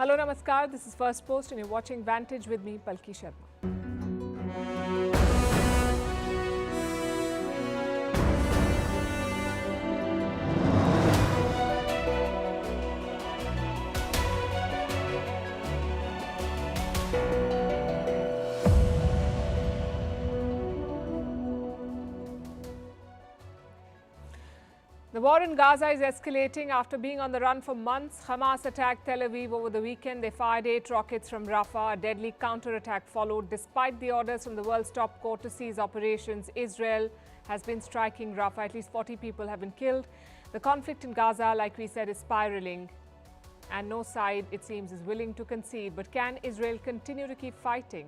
Hello, Namaskar. This is Firstpost and you're watching Vantage with me, Palki Sharma. The war in Gaza is escalating after being on the run for months. Hamas attacked Tel Aviv over the weekend. They fired 8 rockets from Rafah. A deadly counterattack followed. Despite the orders from the world's top court to cease operations, Israel has been striking Rafah. At least 40 people have been killed. The conflict in Gaza, like we said, is spiraling. And no side, it seems, is willing to concede. But can Israel continue to keep fighting?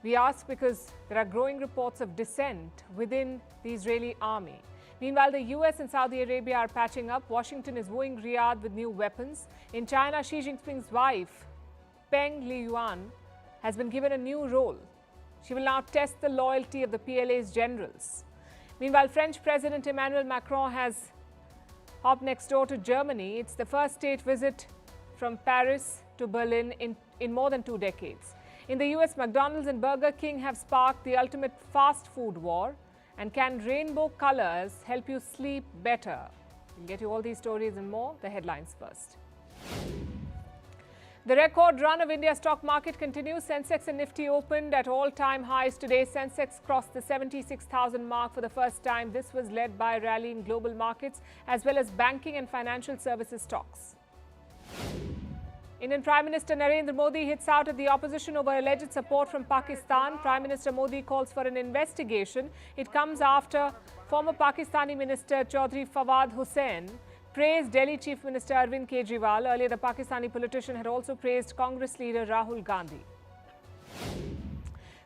We ask because there are growing reports of dissent within the Israeli army. Meanwhile, the US and Saudi Arabia are patching up. Washington is wooing Riyadh with new weapons. In China, Xi Jinping's wife, Peng Liyuan, has been given a new role. She will now test the loyalty of the PLA's generals. Meanwhile, French President Emmanuel Macron has hopped next door to Germany. It's the first state visit from Paris to Berlin in more than 2 decades. In the US, McDonald's and Burger King have sparked the ultimate fast food war. And can rainbow colors help you sleep better? We'll get you all these stories and more. The headlines first. The record run of India's stock market continues. Sensex and Nifty opened at all-time highs today. Sensex crossed the 76,000 mark for the first time. This was led by a rally in global markets as well as banking and financial services stocks. Indian Prime Minister Narendra Modi hits out at the opposition over alleged support from Pakistan. Prime Minister Modi calls for an investigation. It comes after former Pakistani Minister Chaudhry Fawad Hussain praised Delhi Chief Minister Arvind Kejriwal. Earlier, the Pakistani politician had also praised Congress leader Rahul Gandhi.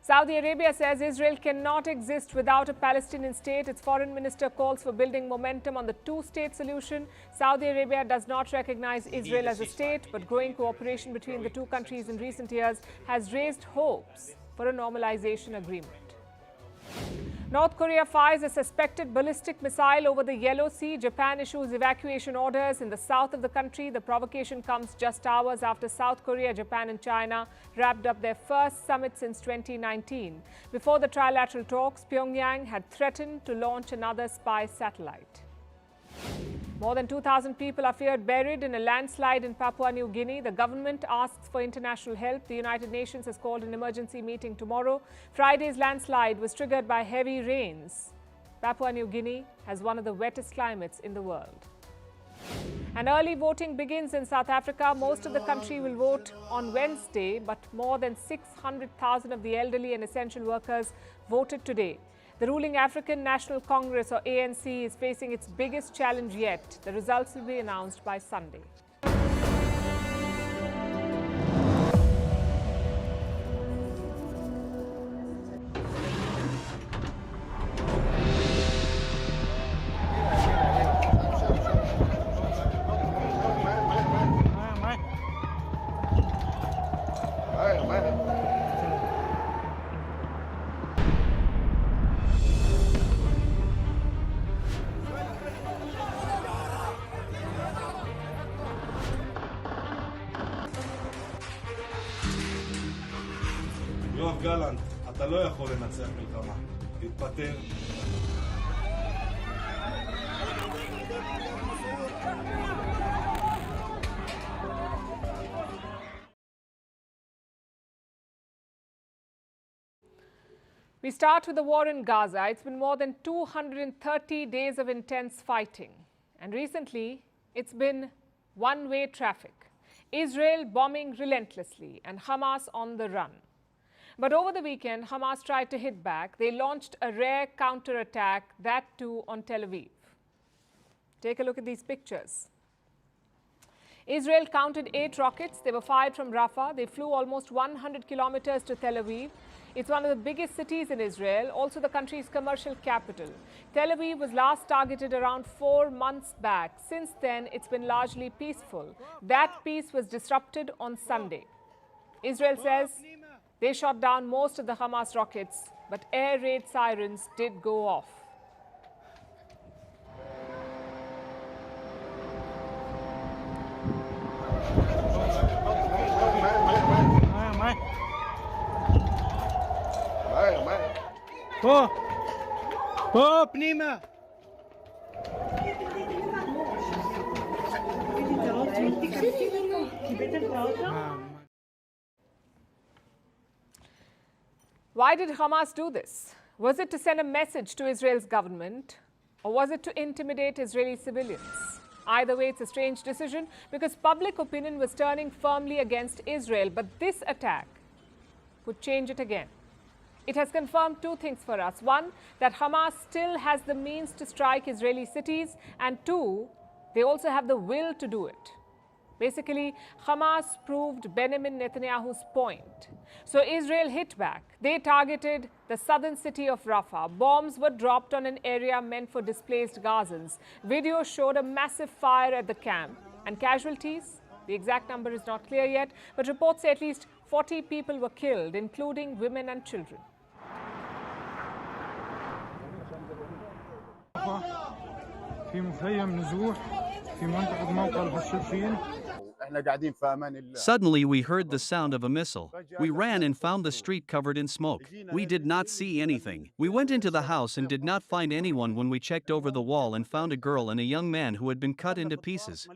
Saudi Arabia says Israel cannot exist without a Palestinian state. Its foreign minister calls for building momentum on the two-state solution. Saudi Arabia does not recognize Israel as a state, but growing cooperation between the two countries in recent years has raised hopes for a normalization agreement. North Korea fires a suspected ballistic missile over the Yellow Sea. Japan issues evacuation orders in the south of the country. The provocation comes just hours after South Korea, Japan and China wrapped up their first summit since 2019. Before the trilateral talks, Pyongyang had threatened to launch another spy satellite. More than 2,000 people are feared buried in a landslide in Papua New Guinea. The government asks for international help. The United Nations has called an emergency meeting tomorrow. Friday's landslide was triggered by heavy rains. Papua New Guinea has one of the wettest climates in the world. And early voting begins in South Africa. Most of the country will vote on Wednesday, but more than 600,000 of the elderly and essential workers voted today. The ruling African National Congress, or ANC, is facing its biggest challenge yet. The results will be announced by Sunday. יואב גלנט, אתה לא יכול לנצח מלחמה. תתפטר. We start with the war in Gaza. It's been more than 230 days of intense fighting. And recently, it's been one-way traffic. Israel bombing relentlessly and Hamas on the run. But over the weekend, Hamas tried to hit back. They launched a rare counterattack, that too on Tel Aviv. Take a look at these pictures. Israel counted 8 rockets. They were fired from Rafah. They flew almost 100 kilometers to Tel Aviv. It's one of the biggest cities in Israel, also the country's commercial capital. Tel Aviv was last targeted around 4 months back. Since then, it's been largely peaceful. That peace was disrupted on Sunday. Israel says they shot down most of the Hamas rockets, but air raid sirens did go off. فوق فوق بنيمة. Why did Hamas do this? Was it to send a message to Israel's government, or was it to intimidate Israeli civilians? Either way, it's a strange decision because public opinion was turning firmly against Israel. But this attack could change it again. It has confirmed two things for us. One, that Hamas still has the means to strike Israeli cities. And two, they also have the will to do it. Basically, Hamas proved Benjamin Netanyahu's point. So Israel hit back. They targeted the southern city of Rafah. Bombs were dropped on an area meant for displaced Gazans. Video showed a massive fire at the camp. And casualties? The exact number is not clear yet, but reports say at least 40 people were killed, including women and children. في مخيم نزوح في منطقة موقع الحشاشين. Suddenly, we heard the sound of a missile. We ran and found the street covered in smoke. We did not see anything. We went into the house and did not find anyone when we checked over the wall and found a girl and a young man who had been cut into pieces.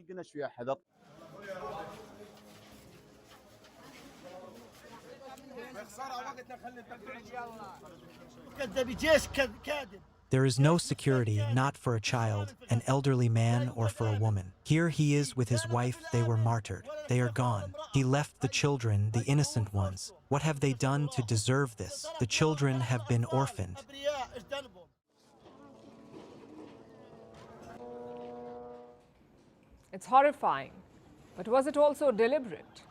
There is no security, not for a child, an elderly man, or for a woman. Here he is with his wife. They were martyred. They are gone. He left the children, the innocent ones. What have they done to deserve this? The children have been orphaned. It's horrifying. But was it also deliberate?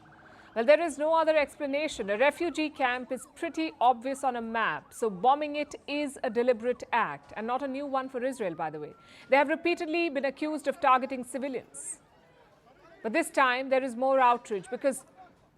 Well, there is no other explanation. A refugee camp is pretty obvious on a map, so bombing it is a deliberate act, and not a new one for Israel, by the way. They have repeatedly been accused of targeting civilians. But this time, there is more outrage because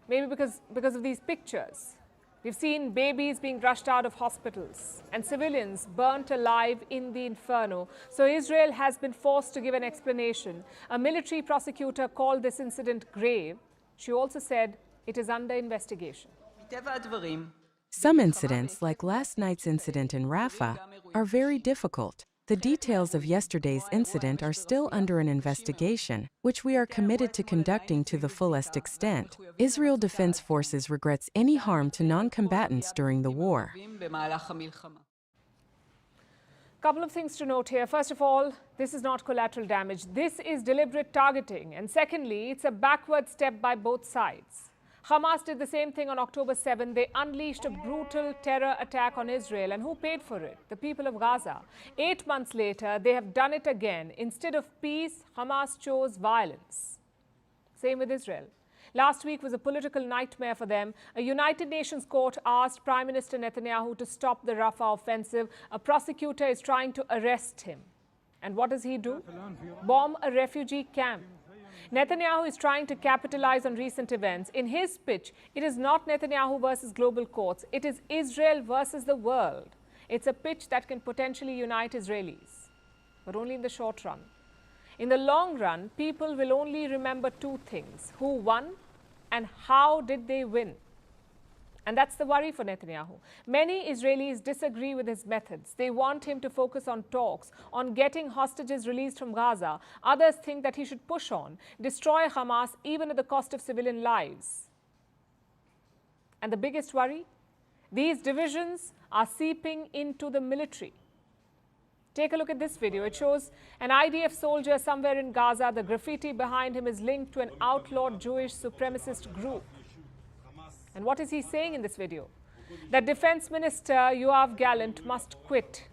of these pictures. We've seen babies being rushed out of hospitals and civilians burnt alive in the inferno. So Israel has been forced to give an explanation. A military prosecutor called this incident grave. She also said it is under investigation. Some incidents, like last night's incident in Rafah, are very difficult. The details of yesterday's incident are still under an investigation, which we are committed to conducting to the fullest extent. Israel Defense Forces regrets any harm to non-combatants during the war. Couple of things to note here. First of all, this is not collateral damage. This is deliberate targeting. And secondly, it's a backward step by both sides. Hamas did the same thing on October 7. They unleashed a brutal terror attack on Israel. And who paid for it? The people of Gaza. 8 months later, they have done it again. Instead of peace, Hamas chose violence. Same with Israel. Last week was a political nightmare for them. A United Nations court asked Prime Minister Netanyahu to stop the Rafah offensive. A prosecutor is trying to arrest him. And what does he do? Bomb a refugee camp. Netanyahu is trying to capitalize on recent events. In his pitch, it is not Netanyahu versus global courts. It is Israel versus the world. It's a pitch that can potentially unite Israelis, but only in the short run. In the long run, people will only remember two things: who won and how did they win. And that's the worry for Netanyahu. Many Israelis disagree with his methods. They want him to focus on talks, on getting hostages released from Gaza. Others think that he should push on, destroy Hamas even at the cost of civilian lives. And the biggest worry? These divisions are seeping into the military. Take a look at this video. It shows an IDF soldier somewhere in Gaza. The graffiti behind him is linked to an outlawed Jewish supremacist group. And what is he saying in this video? That Defense Minister Yoav Gallant must quit.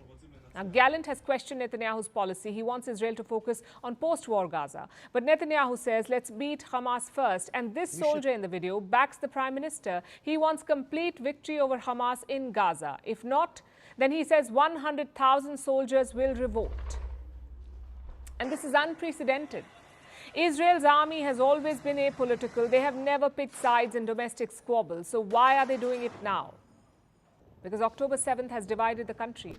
Now, Gallant has questioned Netanyahu's policy. He wants Israel to focus on post-war Gaza. But Netanyahu says, let's beat Hamas first. And this soldier in the video backs the Prime Minister. He wants complete victory over Hamas in Gaza. If not, then he says 100,000 soldiers will revolt. And this is unprecedented. Israel's army has always been apolitical. They have never picked sides in domestic squabbles. So why are they doing it now? Because October 7th has divided the country.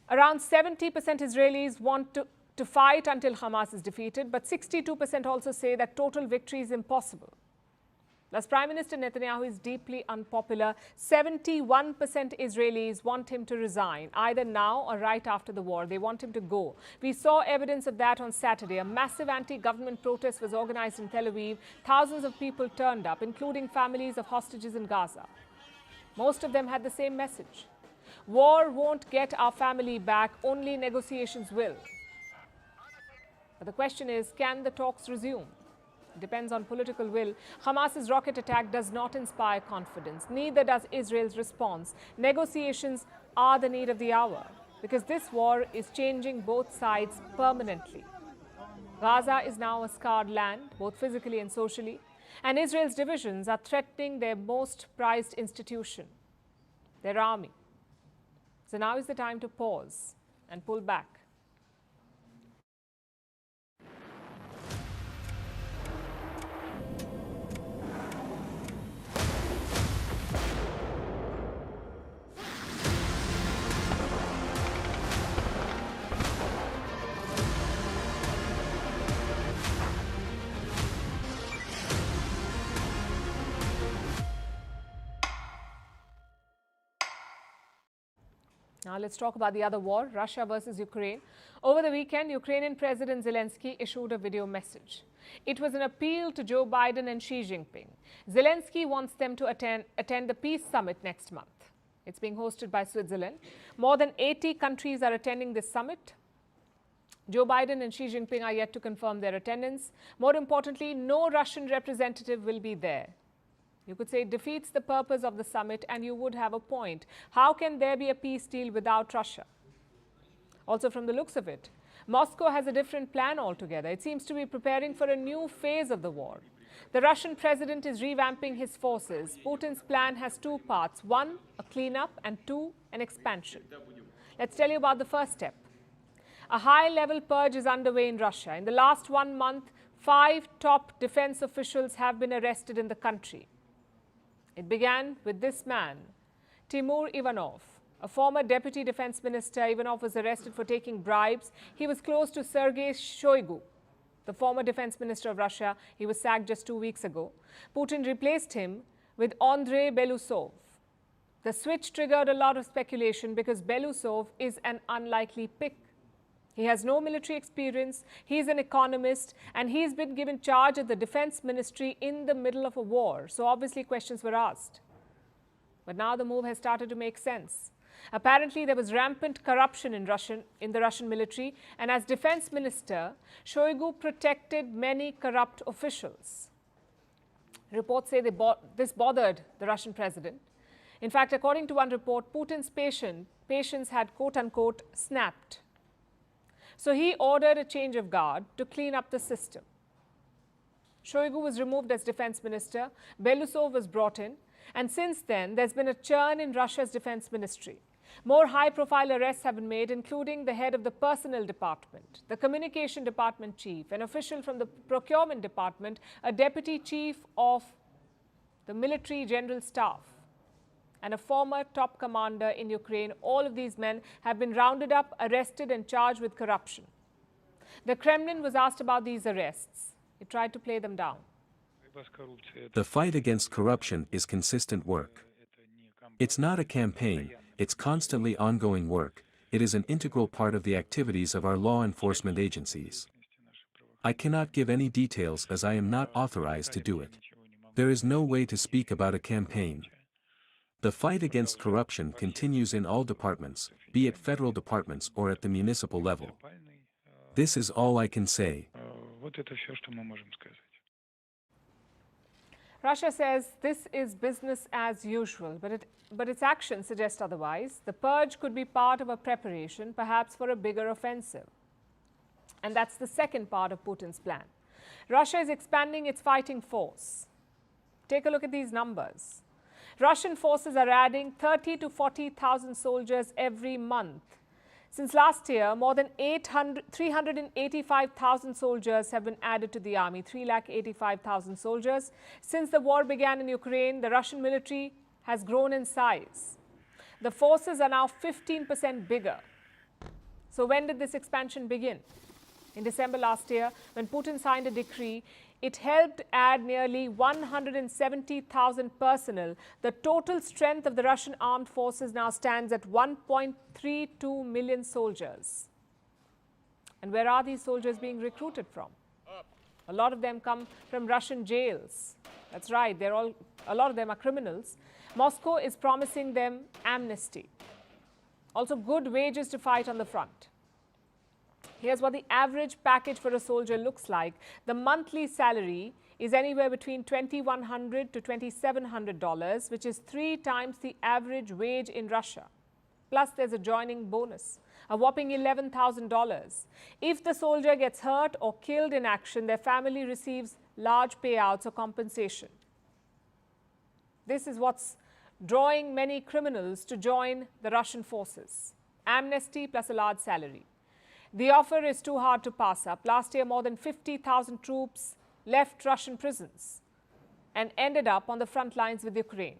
Around 70% Israelis want to fight until Hamas is defeated, but 62% also say that total victory is impossible. Plus, Prime Minister Netanyahu is deeply unpopular. 71% Israelis want him to resign, either now or right after the war. They want him to go. We saw evidence of that on Saturday. A massive anti-government protest was organized in Tel Aviv. Thousands of people turned up, including families of hostages in Gaza. Most of them had the same message. War won't get our family back, only negotiations will. But the question is, can the talks resume? It depends on political will. Hamas's rocket attack does not inspire confidence. Neither does Israel's response. Negotiations are the need of the hour because this war is changing both sides permanently. Gaza is now a scarred land, both physically and socially, and Israel's divisions are threatening their most prized institution, their army. So now is the time to pause and pull back. Now let's talk about the other war, Russia versus Ukraine. Over the weekend, Ukrainian President Zelensky issued a video message. It was an appeal to Joe Biden and Xi Jinping. Zelensky wants them to attend the Peace Summit next month. It's being hosted by Switzerland. More than 80 countries are attending this summit. Joe Biden and Xi Jinping are yet to confirm their attendance. More importantly, no Russian representative will be there. You could say it defeats the purpose of the summit, and you would have a point. How can there be a peace deal without Russia? Also, from the looks of it, Moscow has a different plan altogether. It seems to be preparing for a new phase of the war. The Russian president is revamping his forces. Putin's plan has two parts. One, a cleanup, and two, an expansion. Let's tell you about the first step. A high-level purge is underway in Russia. In the last 1 month, 5 top defense officials have been arrested in the country. It began with this man, Timur Ivanov, a former deputy defense minister. Ivanov was arrested for taking bribes. He was close to Sergei Shoigu, the former defense minister of Russia. He was sacked just 2 weeks ago. Putin replaced him with Andrei Belousov. The switch triggered a lot of speculation because Belousov is an unlikely pick. He has no military experience, he's an economist, and he's been given charge of the defense ministry in the middle of a war. So obviously questions were asked. But now the move has started to make sense. Apparently there was rampant corruption in the Russian military, and as defense minister, Shoigu protected many corrupt officials. Reports say this bothered the Russian president. In fact, according to one report, Putin's patience had quote-unquote snapped. So he ordered a change of guard to clean up the system. Shoigu was removed as defense minister, Belousov was brought in, and since then there's been a churn in Russia's defense ministry. More high-profile arrests have been made, including the head of the personnel department, the communication department chief, an official from the procurement department, a deputy chief of the military general staff, and a former top commander in Ukraine. All of these men have been rounded up, arrested, and charged with corruption. The Kremlin was asked about these arrests. It tried to play them down. The fight against corruption is consistent work. It's not a campaign, it's constantly ongoing work. It is an integral part of the activities of our law enforcement agencies. I cannot give any details as I am not authorized to do it. There is no way to speak about a campaign. The fight against corruption continues in all departments, be it federal departments or at the municipal level. This is all I can say. Russia says this is business as usual, but its actions suggest otherwise. The purge could be part of a preparation, perhaps for a bigger offensive. And that's the second part of Putin's plan. Russia is expanding its fighting force. Take a look at these numbers. Russian forces are adding 30 to 40,000 soldiers every month. Since last year, more than 385,000 soldiers have been added to the army, 385,000 soldiers. Since the war began in Ukraine, the Russian military has grown in size. The forces are now 15% bigger. So when did this expansion begin? In December last year, when Putin signed a decree, it helped add nearly 170,000 personnel. The total strength of the Russian armed forces now stands at 1.32 million soldiers. And where are these soldiers being recruited from? A lot of them come from Russian jails. That's right, a lot of them are criminals. Moscow is promising them amnesty. Also good wages to fight on the front. Here's what the average package for a soldier looks like. The monthly salary is anywhere between $2,100 to $2,700, which is 3 times the average wage in Russia. Plus, there's a joining bonus, a whopping $11,000. If the soldier gets hurt or killed in action, their family receives large payouts or compensation. This is what's drawing many criminals to join the Russian forces. Amnesty plus a large salary. The offer is too hard to pass up. Last year, more than 50,000 troops left Russian prisons and ended up on the front lines with Ukraine.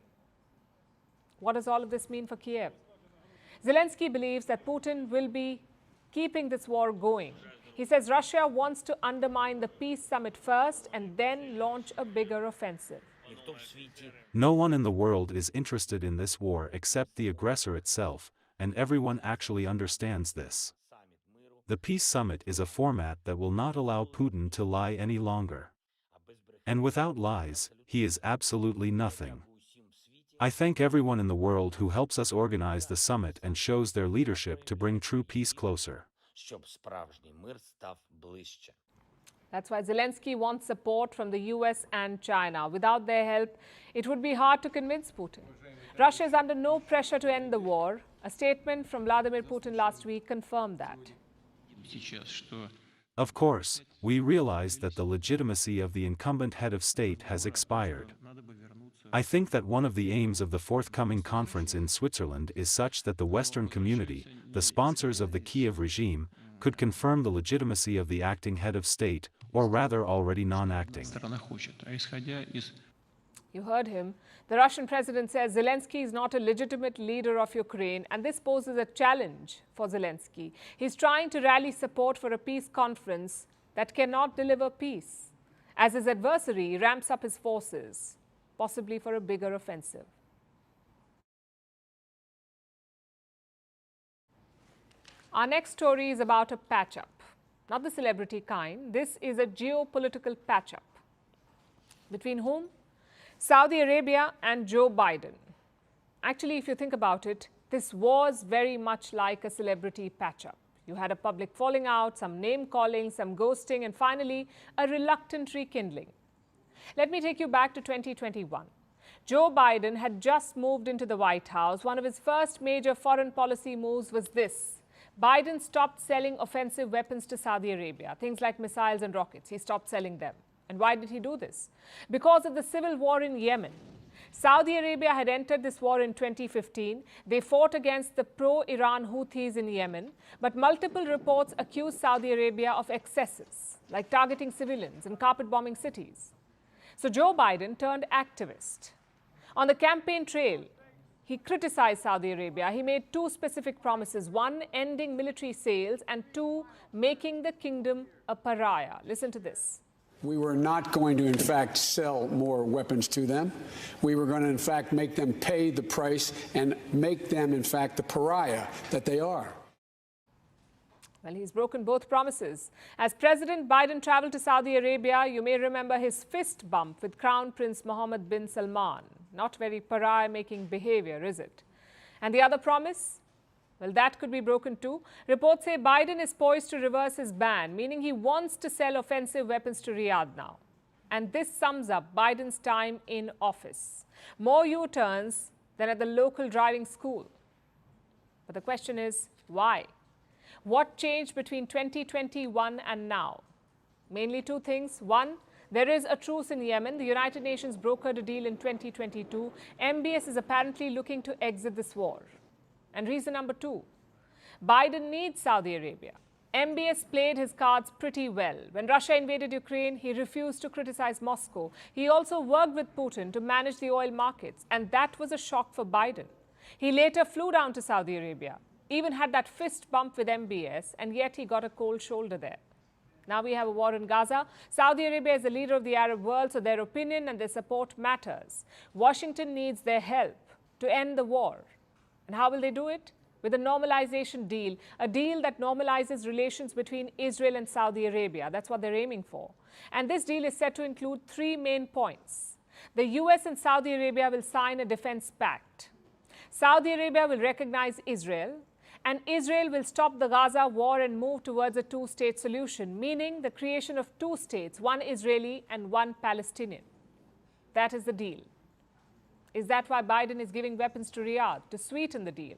What does all of this mean for Kiev? Zelensky believes that Putin will be keeping this war going. He says Russia wants to undermine the peace summit first and then launch a bigger offensive. No one in the world is interested in this war except the aggressor itself, and everyone actually understands this. The peace summit is a format that will not allow Putin to lie any longer. And without lies, he is absolutely nothing. I thank everyone in the world who helps us organize the summit and shows their leadership to bring true peace closer. That's why Zelensky wants support from the US and China. Without their help, it would be hard to convince Putin. Russia is under no pressure to end the war. A statement from Vladimir Putin last week confirmed that. Of course, we realize that the legitimacy of the incumbent head of state has expired. I think that one of the aims of the forthcoming conference in Switzerland is such that the Western community, the sponsors of the Kiev regime, could confirm the legitimacy of the acting head of state, or rather already non-acting. You heard him. The Russian president says Zelensky is not a legitimate leader of Ukraine, and this poses a challenge for Zelensky. He's trying to rally support for a peace conference that cannot deliver peace, as his adversary ramps up his forces, possibly for a bigger offensive. Our next story is about a patch-up. Not the celebrity kind. This is a geopolitical patch-up. Between whom? Saudi Arabia and Joe Biden. Actually, if you think about it, this was very much like a celebrity patch-up. You had a public falling out, some name-calling, some ghosting, and finally, a reluctant rekindling. Let me take you back to 2021. Joe Biden had just moved into the White House. One of his first major foreign policy moves was this. Biden stopped selling offensive weapons to Saudi Arabia, things like missiles and rockets. He stopped selling them. And why did he do this? Because of the civil war in Yemen. Saudi Arabia had entered this war in 2015. They fought against the pro-Iran Houthis in Yemen, but multiple reports accused Saudi Arabia of excesses, like targeting civilians and carpet-bombing cities. So Joe Biden turned activist. On the campaign trail, he criticized Saudi Arabia. He made 2 specific promises. 1, ending military sales, and 2, making the kingdom a pariah. Listen to this. We were not going to, in fact, sell more weapons to them. We were going to, in fact, make them pay the price and make them, in fact, the pariah that they are. Well, he's broken both promises. As President Biden traveled to Saudi Arabia, you may remember his fist bump with Crown Prince Mohammed bin Salman. Not very pariah-making behavior, is it? And the other promise? Well, that could be broken too. Reports say Biden is poised to reverse his ban, meaning he wants to sell offensive weapons to Riyadh now. And this sums up Biden's time in office. More U-turns than at the local driving school. But the question is, why? What changed between 2021 and now? Mainly 2 things. 1, there is a truce in Yemen. The United Nations brokered a deal in 2022. MBS is apparently looking to exit this war. And reason number 2, Biden needs Saudi Arabia. MBS played his cards pretty well. When Russia invaded Ukraine, he refused to criticize Moscow. He also worked with Putin to manage the oil markets, and that was a shock for Biden. He later flew down to Saudi Arabia, even had that fist bump with MBS, and yet he got a cold shoulder there. Now we have a war in Gaza. Saudi Arabia is the leader of the Arab world, so their opinion and their support matters. Washington needs their help to end the war. And how will they do it? With a normalization deal, a deal that normalizes relations between Israel and Saudi Arabia. That's what they're aiming for. And this deal is set to include 3 main points. The US and Saudi Arabia will sign a defense pact. Saudi Arabia will recognize Israel, and Israel will stop the Gaza war and move towards a 2-state solution, meaning the creation of 2 states, one Israeli and one Palestinian. That is the deal. Is that why Biden is giving weapons to Riyadh, to sweeten the deal?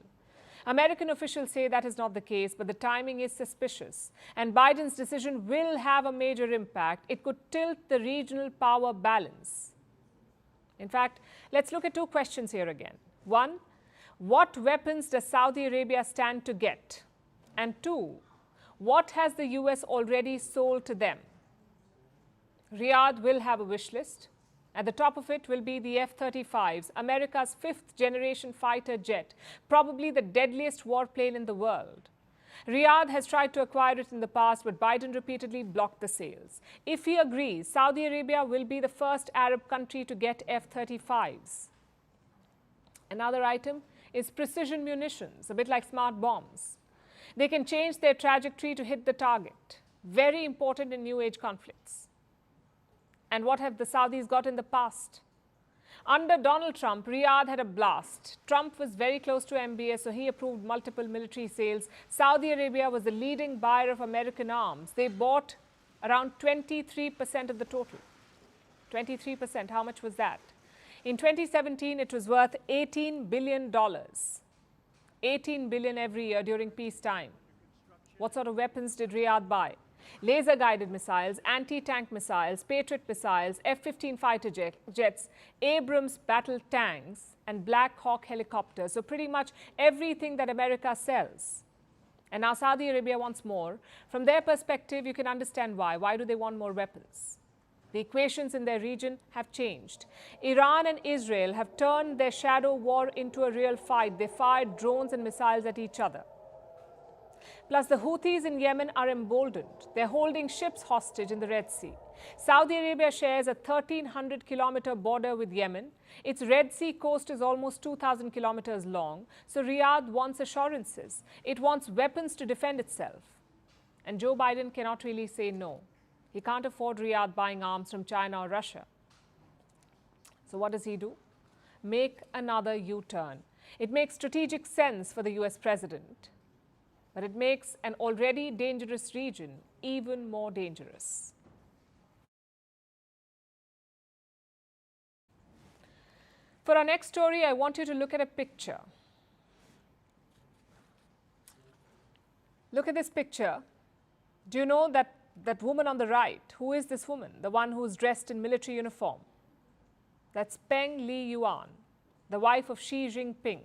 American officials say that is not the case, but the timing is suspicious. And Biden's decision will have a major impact. It could tilt the regional power balance. In fact, let's look at 2 questions here again. 1, what weapons does Saudi Arabia stand to get? And 2, what has the US already sold to them? Riyadh will have a wish list. At the top of it will be the F-35s, America's 5th-generation fighter jet, probably the deadliest warplane in the world. Riyadh has tried to acquire it in the past, but Biden repeatedly blocked the sales. If he agrees, Saudi Arabia will be the first Arab country to get F-35s. Another item is precision munitions, a bit like smart bombs. They can change their trajectory to hit the target. Very important in new age conflicts. And what have the Saudis got in the past? Under Donald Trump, Riyadh had a blast. Trump was very close to MBS, so he approved multiple military sales. Saudi Arabia was the leading buyer of American arms. They bought around 23% of the total. 23%, how much was that? In 2017, it was worth $18 billion. $18 billion every year during peacetime. What sort of weapons did Riyadh buy? Laser-guided missiles, anti-tank missiles, Patriot missiles, F-15 fighter jets, Abrams battle tanks, and Black Hawk helicopters. So pretty much everything that America sells. And now Saudi Arabia wants more. From their perspective, you can understand why. Why do they want more weapons? The equations in their region have changed. Iran and Israel have turned their shadow war into a real fight. They fired drones and missiles at each other. Plus, the Houthis in Yemen are emboldened. They're holding ships hostage in the Red Sea. Saudi Arabia shares a 1,300-kilometer border with Yemen. Its Red Sea coast is almost 2,000 kilometers long. So Riyadh wants assurances. It wants weapons to defend itself. And Joe Biden cannot really say no. He can't afford Riyadh buying arms from China or Russia. So what does he do? Make another U-turn. It makes strategic sense for the US president. But it makes an already dangerous region even more dangerous. For our next story, I want you to look at a picture. Look at this picture. Do you know that woman on the right? Who is this woman? The one who's dressed in military uniform. That's Peng Liyuan, the wife of Xi Jinping,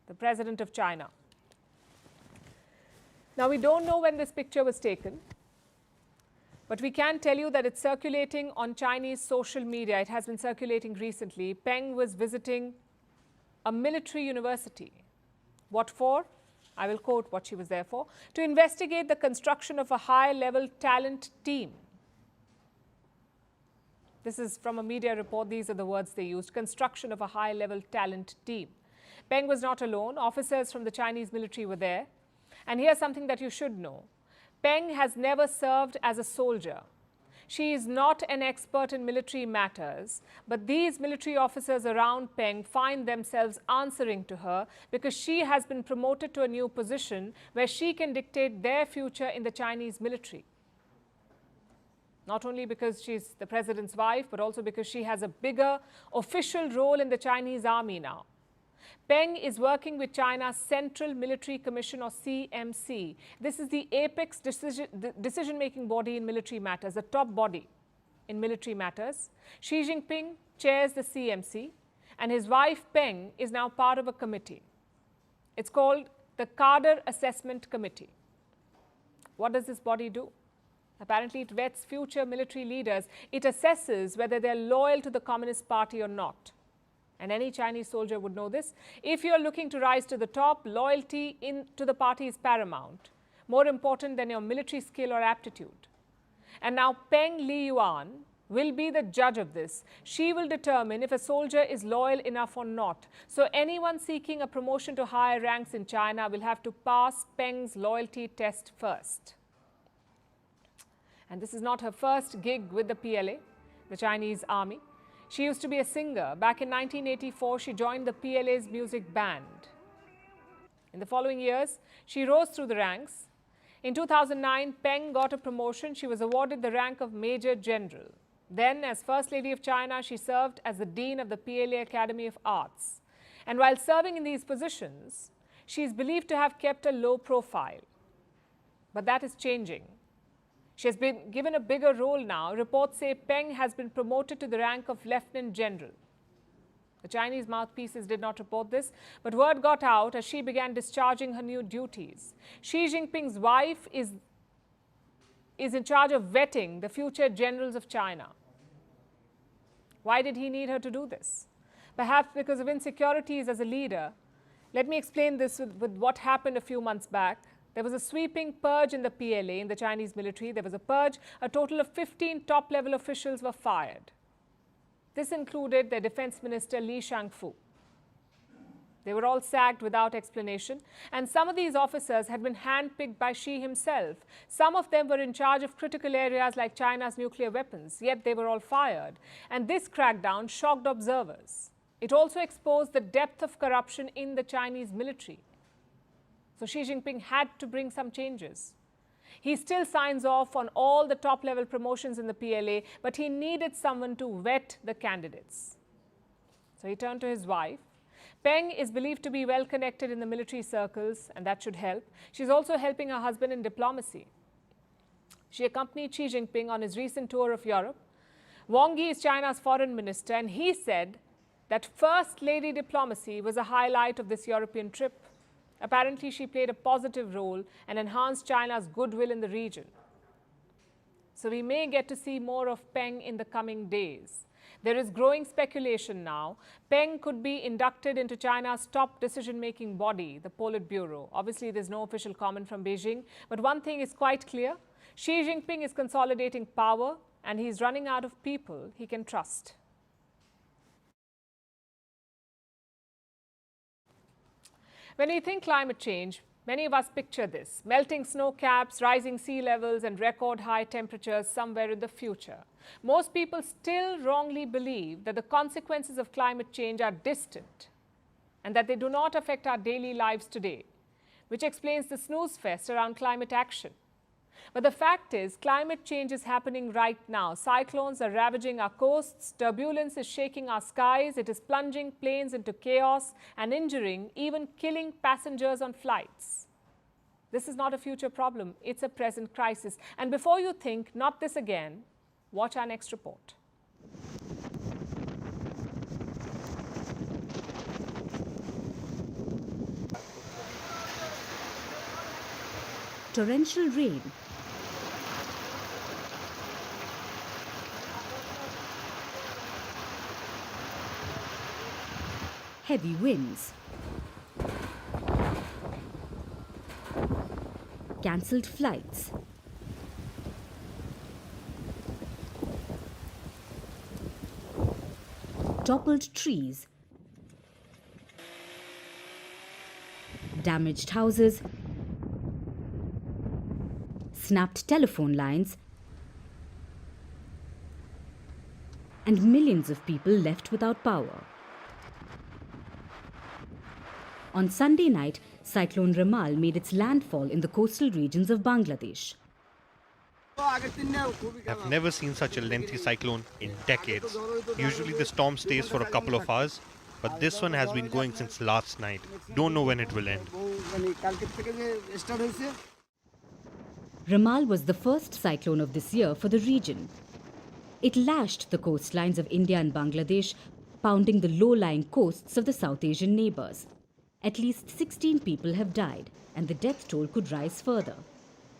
the president of China. Now, we don't know when this picture was taken, but we can tell you that it's circulating on Chinese social media. It has been circulating recently. Peng was visiting a military university. What for? I will quote what she was there for. To investigate the construction of a high-level talent team. This is from a media report. These are the words they used. Construction of a high-level talent team. Peng was not alone. Officers from the Chinese military were there. And here's something that you should know. Peng has never served as a soldier. She is not an expert in military matters, but these military officers around Peng find themselves answering to her because she has been promoted to a new position where she can dictate their future in the Chinese military. Not only because she's the president's wife, but also because she has a bigger official role in the Chinese army now. Peng is working with China's Central Military Commission, or CMC. This is the apex decision-making body in military matters, the top body in military matters. Xi Jinping chairs the CMC, and his wife Peng is now part of a committee. It's called the Cadre Assessment Committee. What does this body do? Apparently, it vets future military leaders. It assesses whether they're loyal to the Communist Party or not. And any Chinese soldier would know this. If you're looking to rise to the top, loyalty to the party is paramount, more important than your military skill or aptitude. And now Peng Liyuan will be the judge of this. She will determine if a soldier is loyal enough or not. So anyone seeking a promotion to higher ranks in China will have to pass Peng's loyalty test first. And this is not her first gig with the PLA, the Chinese army. She used to be a singer. Back in 1984, she joined the PLA's music band. In the following years, she rose through the ranks. In 2009, Peng got a promotion. She was awarded the rank of Major General. Then, as First Lady of China, she served as the Dean of the PLA Academy of Arts. And while serving in these positions, she is believed to have kept a low profile. But that is changing. She has been given a bigger role now. Reports say Peng has been promoted to the rank of Lieutenant General. The Chinese mouthpieces did not report this, but word got out as she began discharging her new duties. Xi Jinping's wife is in charge of vetting the future generals of China. Why did he need her to do this? Perhaps because of insecurities as a leader. Let me explain this with what happened a few months back. There was a sweeping purge in the PLA, in the Chinese military. There was a purge. A total of 15 top-level officials were fired. This included their defense minister, Li Shangfu. They were all sacked without explanation. And some of these officers had been handpicked by Xi himself. Some of them were in charge of critical areas like China's nuclear weapons, yet they were all fired. And this crackdown shocked observers. It also exposed the depth of corruption in the Chinese military. So Xi Jinping had to bring some changes. He still signs off on all the top-level promotions in the PLA, but he needed someone to vet the candidates. So he turned to his wife. Peng is believed to be well connected in the military circles, and that should help. She's also helping her husband in diplomacy. She accompanied Xi Jinping on his recent tour of Europe. Wang Yi is China's foreign minister, and he said that First Lady diplomacy was a highlight of this European trip. Apparently, she played a positive role and enhanced China's goodwill in the region. So we may get to see more of Peng in the coming days. There is growing speculation now. Peng could be inducted into China's top decision-making body, the Politburo. Obviously, there's no official comment from Beijing. But one thing is quite clear. Xi Jinping is consolidating power, and he's running out of people he can trust. When we think climate change, many of us picture this: melting snow caps, rising sea levels, and record high temperatures somewhere in the future. Most people still wrongly believe that the consequences of climate change are distant and that they do not affect our daily lives today, which explains the snooze fest around climate action. But the fact is, climate change is happening right now. Cyclones are ravaging our coasts, turbulence is shaking our skies, it is plunging planes into chaos and injuring, even killing passengers on flights. This is not a future problem, it's a present crisis. And before you think, not this again, watch our next report. Torrential rain, heavy winds, cancelled flights, toppled trees, damaged houses, snapped telephone lines, and millions of people left without power. On Sunday night, Cyclone Ramal made its landfall in the coastal regions of Bangladesh. I've never seen such a lengthy cyclone in decades. Usually the storm stays for a couple of hours, but this one has been going since last night. Don't know when it will end. Ramal was the first cyclone of this year for the region. It lashed the coastlines of India and Bangladesh, pounding the low-lying coasts of the South Asian neighbours. At least 16 people have died, and the death toll could rise further.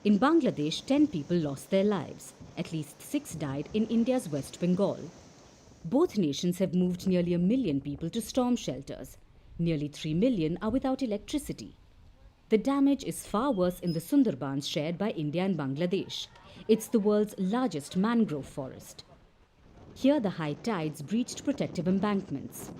In Bangladesh, 10 people lost their lives. At least 6 died in India's West Bengal. Both nations have moved nearly 1 million people to storm shelters. Nearly 3 million are without electricity. The damage is far worse in the Sundarbans shared by India and Bangladesh. It's the world's largest mangrove forest. Here the high tides breached protective embankments.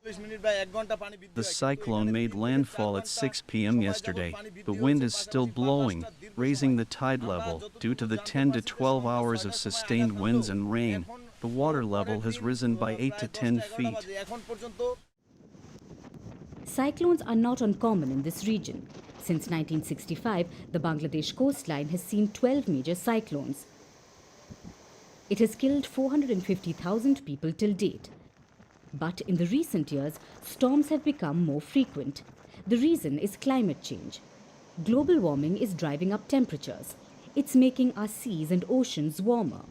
The cyclone made landfall at 6 p.m. yesterday. The wind is still blowing, raising the tide level. Due to the 10 to 12 hours of sustained winds and rain, the water level has risen by 8 to 10 feet. Cyclones are not uncommon in this region. Since 1965, the Bangladesh coastline has seen 12 major cyclones. It has killed 450,000 people till date. But in the recent years, storms have become more frequent. The reason is climate change. Global warming is driving up temperatures. It's making our seas and oceans warmer.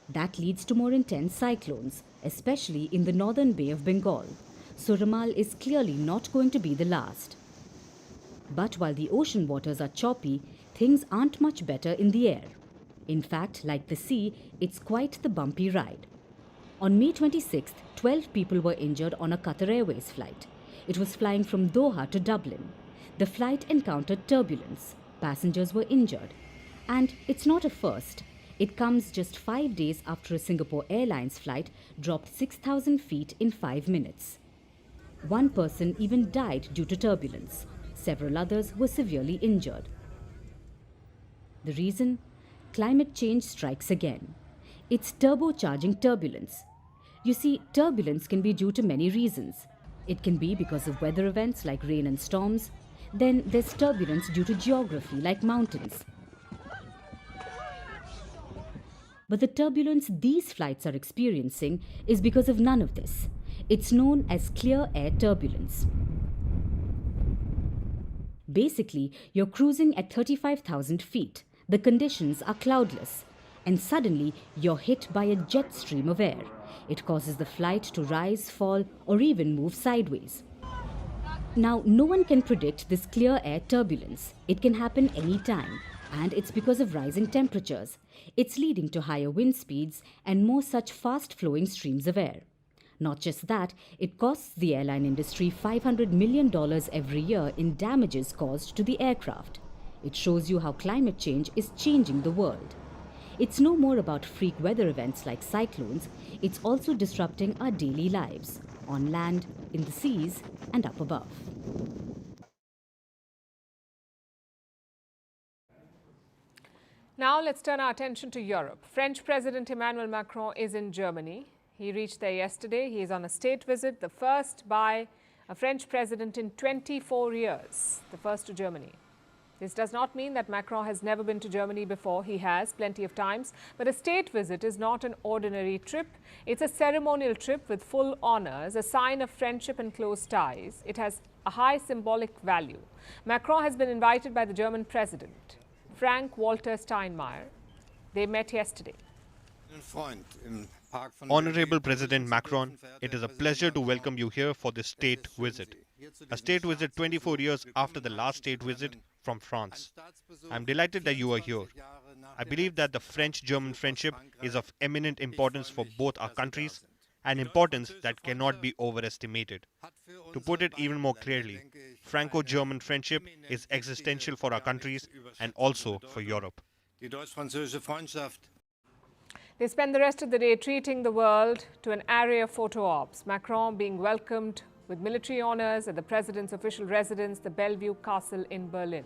That leads to more intense cyclones, especially in the northern Bay of Bengal. So Ramal is clearly not going to be the last. But while the ocean waters are choppy, things aren't much better in the air. In fact, like the sea, it's quite the bumpy ride. On May 26th, 12 people were injured on a Qatar Airways flight. It was flying from Doha to Dublin. The flight encountered turbulence. Passengers were injured. And it's not a first. It comes just 5 days after a Singapore Airlines flight dropped 6,000 feet in 5 minutes. One person even died due to turbulence. Several others were severely injured. The reason? Climate change strikes again. It's turbocharging turbulence. You see, turbulence can be due to many reasons. It can be because of weather events like rain and storms. Then there's turbulence due to geography like mountains. But the turbulence these flights are experiencing is because of none of this. It's known as clear air turbulence. Basically, you're cruising at 35,000 feet. The conditions are cloudless. And suddenly, you're hit by a jet stream of air. It causes the flight to rise, fall, or even move sideways. Now, no one can predict this clear air turbulence. It can happen any time, and it's because of rising temperatures. It's leading to higher wind speeds and more such fast-flowing streams of air. Not just that, it costs the airline industry $500 million every year in damages caused to the aircraft. It shows you how climate change is changing the world. It's no more about freak weather events like cyclones, it's also disrupting our daily lives, on land, in the seas, and up above. Now let's turn our attention to Europe. French President Emmanuel Macron is in Germany. He reached there yesterday. He is on a state visit, the first by a French president in 24 years, the first to Germany. This does not mean that Macron has never been to Germany before. He has plenty of times. But a state visit is not an ordinary trip. It's a ceremonial trip with full honors, a sign of friendship and close ties. It has a high symbolic value. Macron has been invited by the German president, Frank-Walter Steinmeier. They met yesterday. Honorable President Macron, it is a pleasure to welcome you here for this state visit. A state visit 24 years after the last state visit from France. I'm delighted that you are here. I believe that the French-German friendship is of eminent importance for both our countries, an importance that cannot be overestimated. To put it even more clearly, Franco-German friendship is existential for our countries and also for Europe. They spend the rest of the day treating the world to an array of photo ops. Macron being welcomed with military honors at the president's official residence, the Bellevue Castle in Berlin.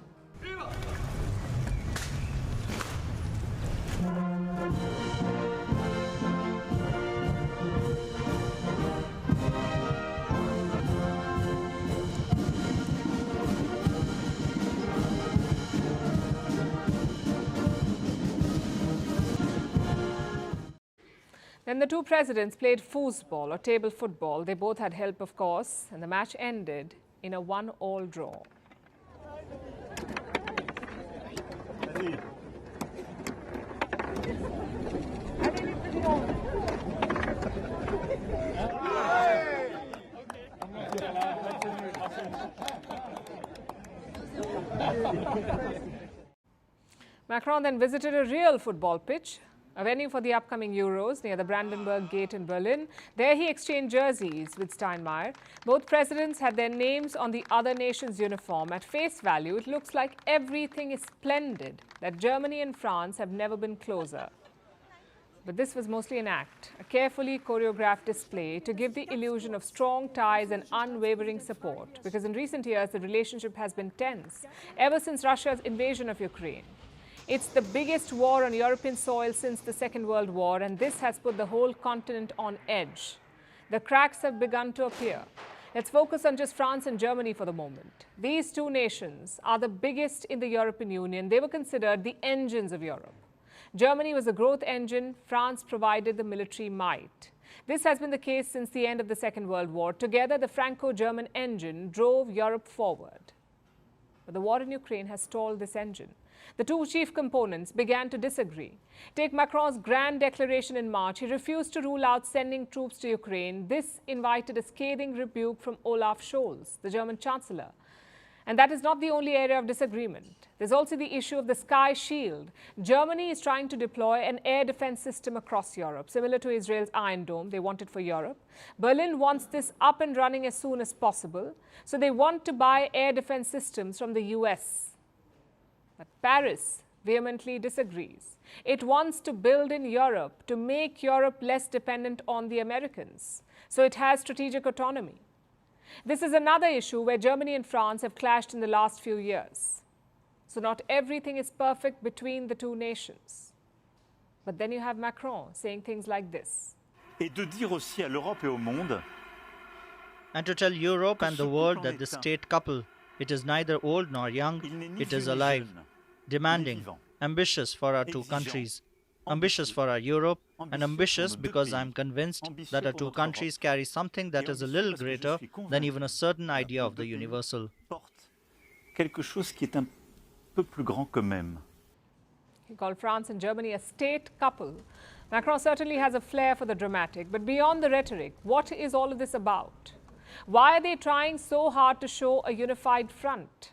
Then the two presidents played foosball or table football. They both had help, of course, and the match ended in a 1-all draw. Macron then visited a real football pitch, a venue for the upcoming Euros near the Brandenburg Gate in Berlin. There he exchanged jerseys with Steinmeier. Both presidents had their names on the other nation's uniform. At face value, it looks like everything is splendid, that Germany and France have never been closer. But this was mostly an act, a carefully choreographed display to give the illusion of strong ties and unwavering support, because in recent years the relationship has been tense ever since Russia's invasion of Ukraine. It's the biggest war on European soil since the Second World War, and this has put the whole continent on edge. The cracks have begun to appear. Let's focus on just France and Germany for the moment. These two nations are the biggest in the European Union. They were considered the engines of Europe. Germany was the growth engine, France provided the military might. This has been the case since the end of the Second World War. Together, the Franco-German engine drove Europe forward. But the war in Ukraine has stalled this engine. The two chief components began to disagree. Take Macron's grand declaration in March. He refused to rule out sending troops to Ukraine. This invited a scathing rebuke from Olaf Scholz, the German chancellor. And that is not the only area of disagreement. There's also the issue of the Sky Shield. Germany is trying to deploy an air defense system across Europe, similar to Israel's Iron Dome. They want it for Europe. Berlin wants this up and running as soon as possible. So they want to buy air defense systems from the US. But Paris vehemently disagrees. It wants to build in Europe to make Europe less dependent on the Americans. So it has strategic autonomy. This is another issue where Germany and France have clashed in the last few years. So not everything is perfect between the two nations. But then you have Macron saying things like this. Et de dire aussi à l'Europe et au monde, and to tell Europe and the world that the state couple, it is neither old nor young, it is alive, demanding, ambitious for our two countries, ambitious for our Europe, and ambitious because I am convinced that our two countries carry something that is a little greater than even a certain idea of the universal. quelque chose qui est un peu plus grand que même. He called France and Germany a state couple. Macron certainly has a flair for the dramatic, but beyond the rhetoric, what is all of this about? Why are they trying so hard to show a unified front?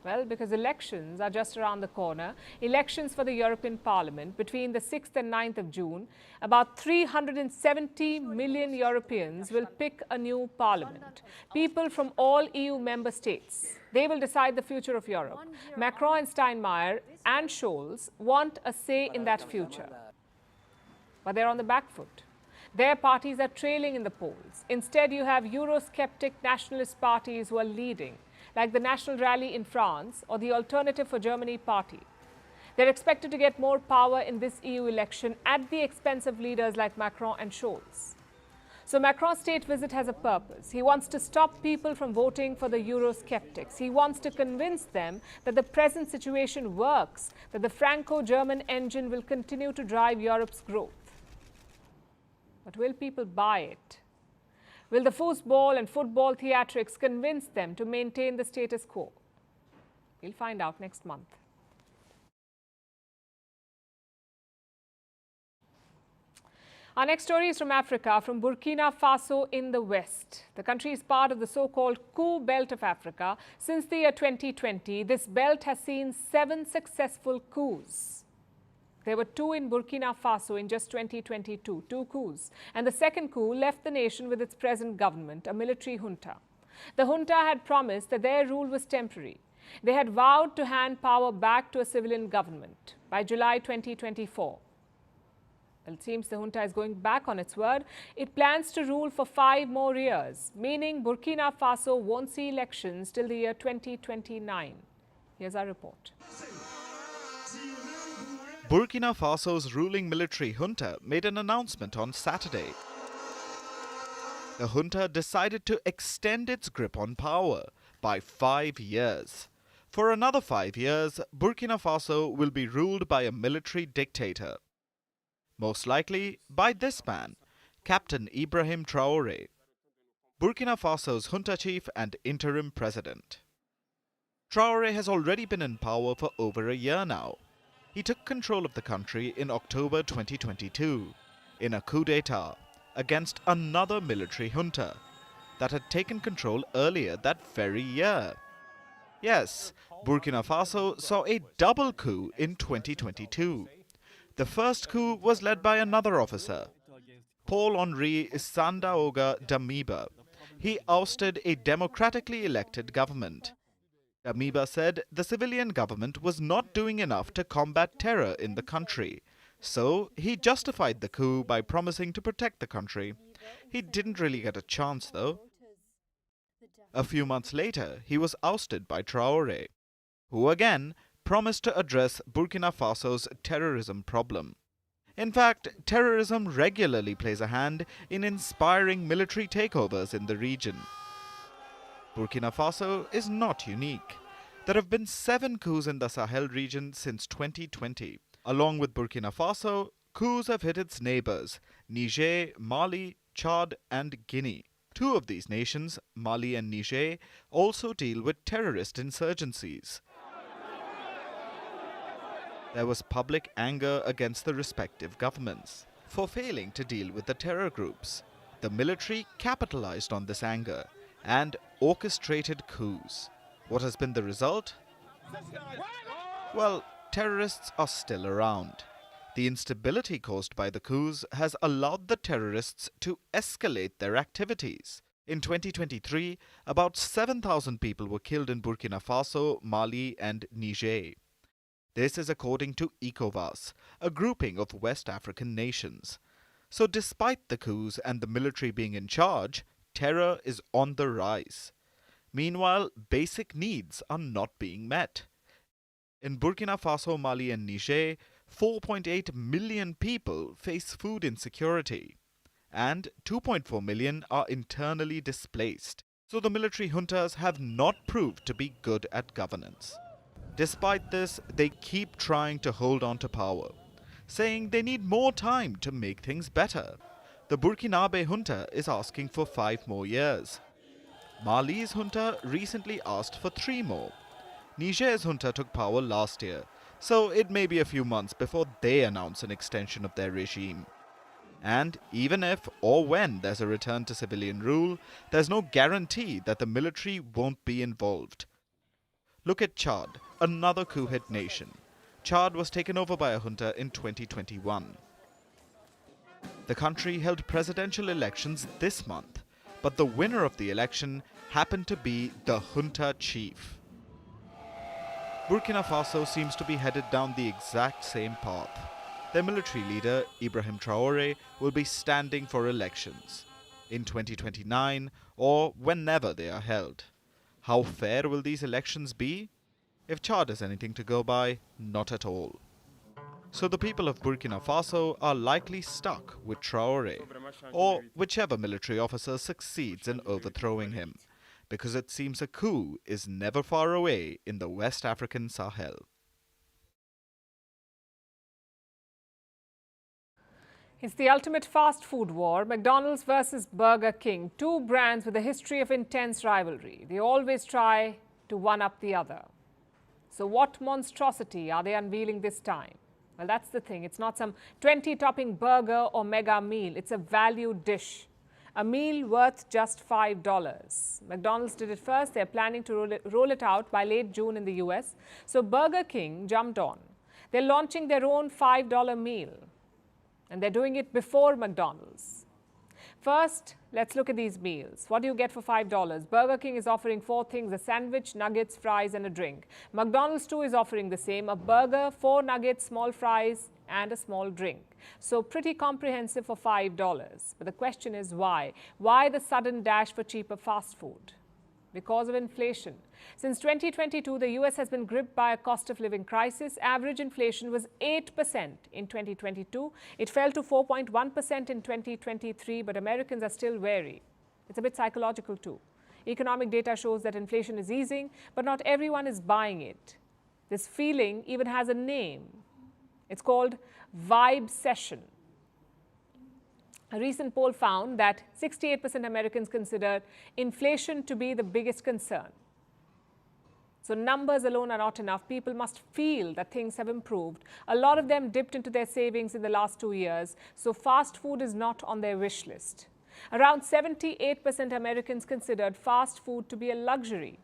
Well, because elections are just around the corner. Elections for the European Parliament between the 6th and 9th of June. About 370 million Europeans will pick a new parliament. People from all EU member states. They will decide the future of Europe. Macron and Steinmeier and Scholz want a say in that future. But they're on the back foot. Their parties are trailing in the polls. Instead, you have Eurosceptic nationalist parties who are leading, like the National Rally in France or the Alternative for Germany party. They're expected to get more power in this EU election at the expense of leaders like Macron and Scholz. So Macron's state visit has a purpose. He wants to stop people from voting for the Eurosceptics. He wants to convince them that the present situation works, that the Franco-German engine will continue to drive Europe's growth. But will people buy it? Will the foosball and football theatrics convince them to maintain the status quo? We'll find out next month. Our next story is from Africa, from Burkina Faso in the west. The country is part of the so-called coup belt of Africa. Since the year 2020, this belt has seen 7 successful coups. There were 2 in Burkina Faso in just 2022, 2 coups. And the second coup left the nation with its present government, a military junta. The junta had promised that their rule was temporary. They had vowed to hand power back to a civilian government by July 2024. Well, it seems the junta is going back on its word. It plans to rule for 5 more years, meaning Burkina Faso won't see elections till the year 2029. Here's our report. Burkina Faso's ruling military junta made an announcement on Saturday. The junta decided to extend its grip on power by 5 years. For another 5 years, Burkina Faso will be ruled by a military dictator. Most likely by this man, Captain Ibrahim Traoré, Burkina Faso's junta chief and interim president. Traoré has already been in power for over a year now. He took control of the country in October 2022 in a coup d'etat against another military junta that had taken control earlier that very year. Yes, Burkina Faso saw a double coup in 2022. The first coup was led by another officer, Paul-Henri Sandaogo Damiba. He ousted a democratically elected government. Damiba said the civilian government was not doing enough to combat terror in the country. So he justified the coup by promising to protect the country. He didn't really get a chance, though. A few months later, he was ousted by Traoré, who again promised to address Burkina Faso's terrorism problem. In fact, terrorism regularly plays a hand in inspiring military takeovers in the region. Burkina Faso is not unique. There have been 7 coups in the Sahel region since 2020. Along with Burkina Faso, coups have hit its neighbors, Niger, Mali, Chad and Guinea. 2 of these nations, Mali and Niger, also deal with terrorist insurgencies. There was public anger against the respective governments for failing to deal with the terror groups. The military capitalized on this anger and orchestrated coups. What has been the result? Well, terrorists are still around. The instability caused by the coups has allowed the terrorists to escalate their activities. In 2023, about 7,000 people were killed in Burkina Faso, Mali and Niger. This is according to ECOWAS, a grouping of West African nations. So despite the coups and the military being in charge, terror is on the rise. Meanwhile, basic needs are not being met. In Burkina Faso, Mali and Niger, 4.8 million people face food insecurity, and 2.4 million are internally displaced. So the military juntas have not proved to be good at governance. Despite this, they keep trying to hold on to power, saying they need more time to make things better. The Burkinabe junta is asking for 5 more years. Mali's junta recently asked for 3 more. Niger's junta took power last year, so it may be a few months before they announce an extension of their regime. And even if or when there's a return to civilian rule, there's no guarantee that the military won't be involved. Look at Chad, another coup-hit nation. Chad was taken over by a junta in 2021. The country held presidential elections this month, but the winner of the election happened to be the junta chief. Burkina Faso seems to be headed down the exact same path. Their military leader, Ibrahim Traoré, will be standing for elections in 2029 or whenever they are held. How fair will these elections be? If Chad is anything to go by, not at all. So the people of Burkina Faso are likely stuck with Traoré, or whichever military officer succeeds in overthrowing him, because it seems a coup is never far away in the West African Sahel. It's the ultimate fast food war, McDonald's versus Burger King, 2 brands with a history of intense rivalry. They always try to one-up the other. So what monstrosity are they unveiling this time? Well, that's the thing. It's not some 20-topping burger or mega meal. It's a value dish. A meal worth just $5. McDonald's did it first. They're planning to roll it out by late June in the US. So Burger King jumped on. They're launching their own $5 meal. And they're doing it before McDonald's. First, let's look at these meals. What do you get for $5? Burger King is offering 4 things: a sandwich, nuggets, fries, and a drink. McDonald's too is offering the same: a burger, 4 nuggets, small fries, and a small drink. So pretty comprehensive for $5. But the question is why? Why the sudden dash for cheaper fast food? Because of inflation. Since 2022, the US has been gripped by a cost of living crisis. Average inflation was 8% in 2022. It fell to 4.1% in 2023, but Americans are still wary. It's a bit psychological too. Economic data shows that inflation is easing, but not everyone is buying it. This feeling even has a name. It's called vibe session. A recent poll found that 68% Americans consider inflation to be the biggest concern. So numbers alone are not enough. People must feel that things have improved. A lot of them dipped into their savings in the last 2 years, so fast food is not on their wish list. Around 78% Americans considered fast food to be a luxury,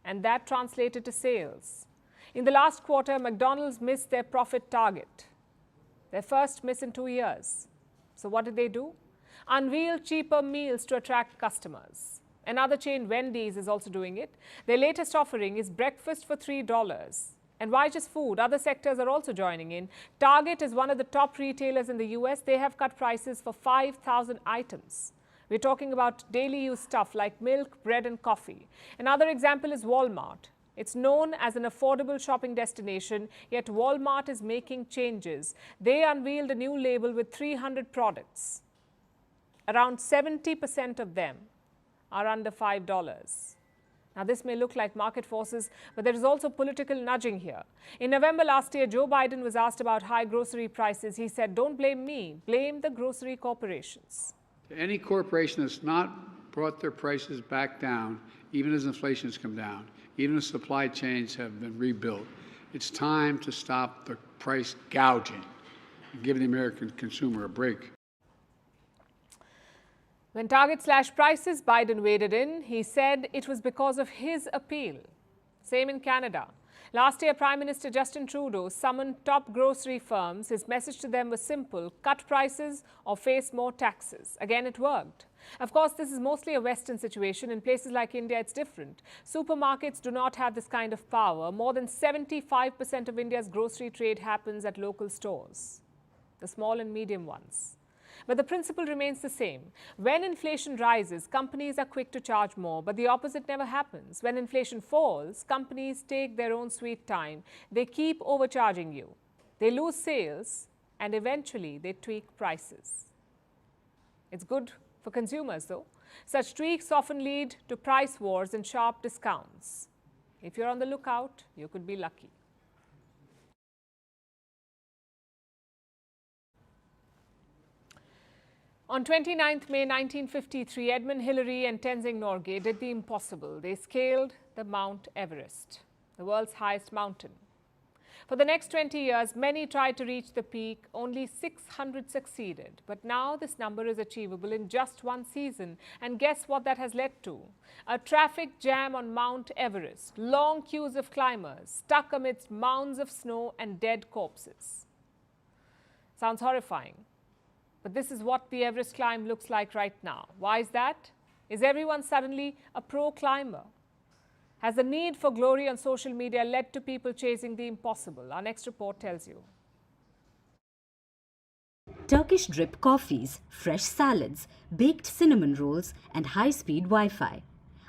and that translated to sales. In the last quarter, McDonald's missed their profit target. their first miss in 2 years. So what did they do? Unveil cheaper meals to attract customers. Another chain, Wendy's, is also doing it. Their latest offering is breakfast for $3. And why just food? Other sectors are also joining in. Target is one of the top retailers in the US. They have cut prices for 5,000 items. We're talking about daily use stuff like milk, bread and coffee. Another example is Walmart. It's known as an affordable shopping destination, yet Walmart is making changes. They unveiled a new label with 300 products. Around 70% of them are under $5. Now, this may look like market forces, but there is also political nudging here. In November last year, Joe Biden was asked about high grocery prices. He said, "Don't blame me, blame the grocery corporations." Any corporation that's not brought their prices back down, even as inflation has come down, even as supply chains have been rebuilt, it's time to stop the price gouging and give the American consumer a break. When Target slashed prices, Biden waded in. He said it was because of his appeal. Same in Canada. Last year, Prime Minister Justin Trudeau summoned top grocery firms. His message to them was simple: cut prices or face more taxes. Again, it worked. Of course, this is mostly a Western situation. In places like India, it's different. Supermarkets do not have this kind of power. More than 75% of India's grocery trade happens at local stores, the small and medium ones. But the principle remains the same. When inflation rises, companies are quick to charge more, but the opposite never happens. When inflation falls, companies take their own sweet time. They keep overcharging you. They lose sales, and eventually they tweak prices. It's good for consumers, though. Such tweaks often lead to price wars and sharp discounts. If you're on the lookout, you could be lucky. On 29th May 1953, Edmund Hillary and Tenzing Norgay did the impossible. They scaled the Mount Everest, the world's highest mountain. For the next 20 years, many tried to reach the peak. Only 600 succeeded. But now this number is achievable in just one season. And guess what that has led to? A traffic jam on Mount Everest, long queues of climbers, stuck amidst mounds of snow and dead corpses. Sounds horrifying. But this is what the Everest climb looks like right now. Why is that? Is everyone suddenly a pro climber? Has the need for glory on social media led to people chasing the impossible? Our next report tells you. Turkish drip coffees, fresh salads, baked cinnamon rolls and high-speed Wi-Fi.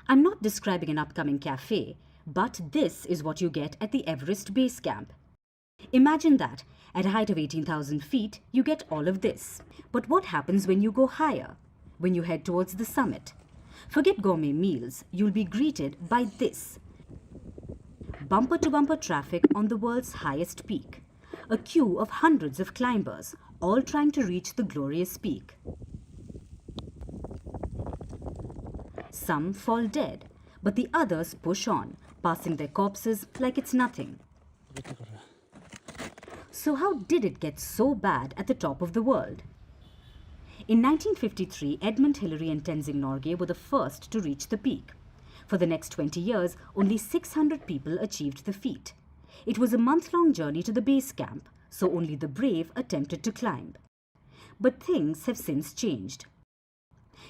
I'm not describing an upcoming cafe, but this is what you get at the Everest Base Camp. Imagine that. At a height of 18,000 feet, you get all of this. But what happens when you go higher? When you head towards the summit? Forget gourmet meals, you'll be greeted by this. Bumper-to-bumper traffic on the world's highest peak. A queue of hundreds of climbers, all trying to reach the glorious peak. Some fall dead, but the others push on, passing their corpses like it's nothing. So how did it get so bad at the top of the world? In 1953, Edmund Hillary and Tenzing Norgay were the first to reach the peak. For the next 20 years, only 600 people achieved the feat. It was a month-long journey to the base camp, so only the brave attempted to climb. But things have since changed.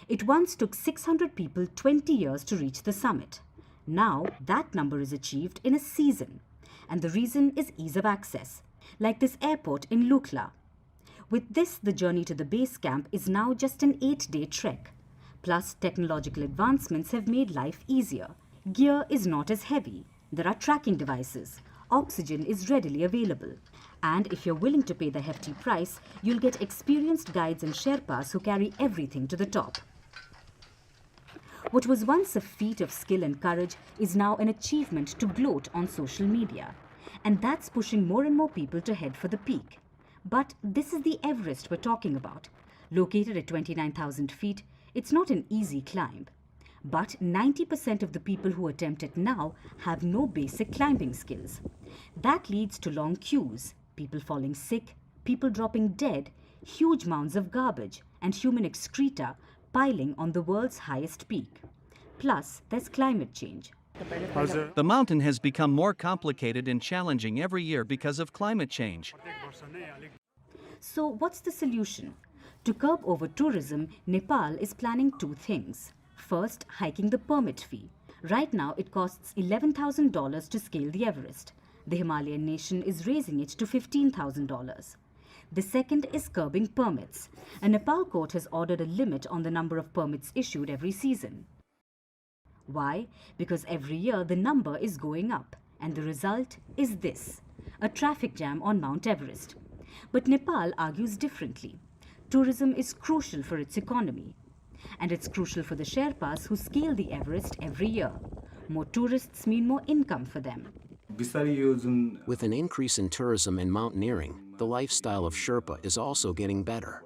It once took 600 people 20 years to reach the summit. Now, that number is achieved in a season. And the reason is ease of access, like this airport in Lukla. With this, the journey to the base camp is now just an 8-day trek. Plus, technological advancements have made life easier. Gear is not as heavy. There are tracking devices. Oxygen is readily available. And if you're willing to pay the hefty price, you'll get experienced guides and Sherpas who carry everything to the top. What was once a feat of skill and courage is now an achievement to gloat on social media. And that's pushing more and more people to head for the peak. But this is the Everest we're talking about. Located at 29,000 feet, it's not an easy climb. But 90% of the people who attempt it now have no basic climbing skills. That leads to long queues, people falling sick, people dropping dead, huge mounds of garbage and human excreta piling on the world's highest peak. Plus, there's climate change. The mountain has become more complicated and challenging every year because of climate change. So what's the solution? To curb over-tourism, Nepal is planning two things. First, hiking the permit fee. Right now, it costs $11,000 to scale the Everest. The Himalayan nation is raising it to $15,000. The second is curbing permits. A Nepal court has ordered a limit on the number of permits issued every season. Why? Because every year the number is going up, and the result is this: a traffic jam on Mount Everest. But Nepal argues differently. Tourism is crucial for its economy. And it's crucial for the Sherpas who scale the Everest every year. More tourists mean more income for them. With an increase in tourism and mountaineering, the lifestyle of Sherpa is also getting better.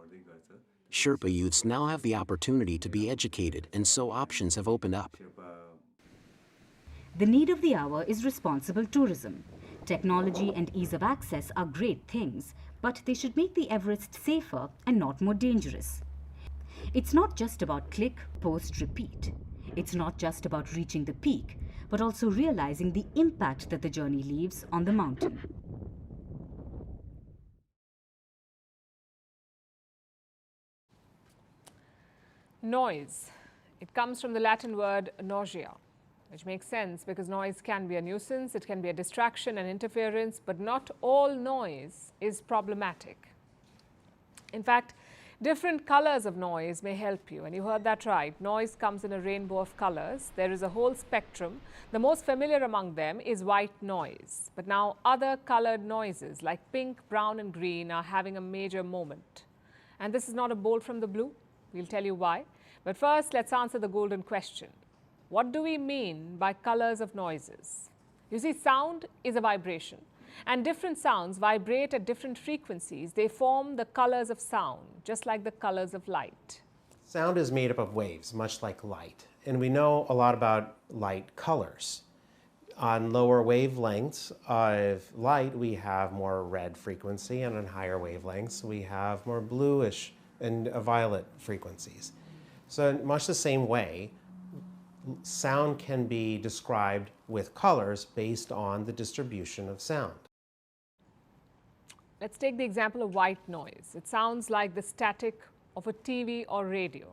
Sherpa youths now have the opportunity to be educated, and so options have opened up. The need of the hour is responsible tourism. Technology and ease of access are great things, but they should make the Everest safer and not more dangerous. It's not just about click, post, repeat. It's not just about reaching the peak, but also realizing the impact that the journey leaves on the mountain. Noise. It comes from the Latin word nausea, which makes sense because noise can be a nuisance, it can be a distraction and interference, but not all noise is problematic. In fact, different colors of noise may help you, and you heard that right. Noise comes in a rainbow of colors. There is a whole spectrum. The most familiar among them is white noise. But now other colored noises like pink, brown and green are having a major moment. And this is not a bolt from the blue. We'll tell you why. But first, let's answer the golden question. What do we mean by colors of noises? You see, sound is a vibration, and different sounds vibrate at different frequencies. They form the colors of sound, just like the colors of light. Sound is made up of waves, much like light, and we know a lot about light colors. On lower wavelengths of light, we have more red frequency, and on higher wavelengths, we have more bluish and violet frequencies. So in much the same way, sound can be described with colors based on the distribution of sound. Let's take the example of white noise. It sounds like the static of a TV or radio.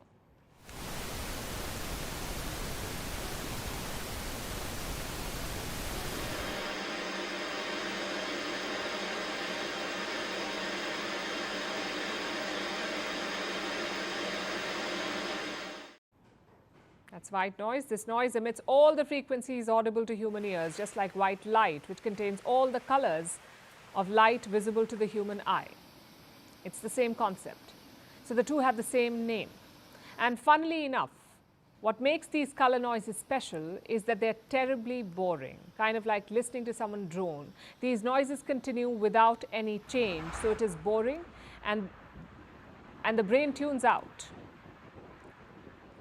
That's white noise. This noise emits all the frequencies audible to human ears, just like white light, which contains all the colors of light visible to the human eye. It's the same concept. So the two have the same name. And funnily enough, what makes these color noises special is that they're terribly boring, kind of like listening to someone drone. These noises continue without any change, so it is boring and the brain tunes out.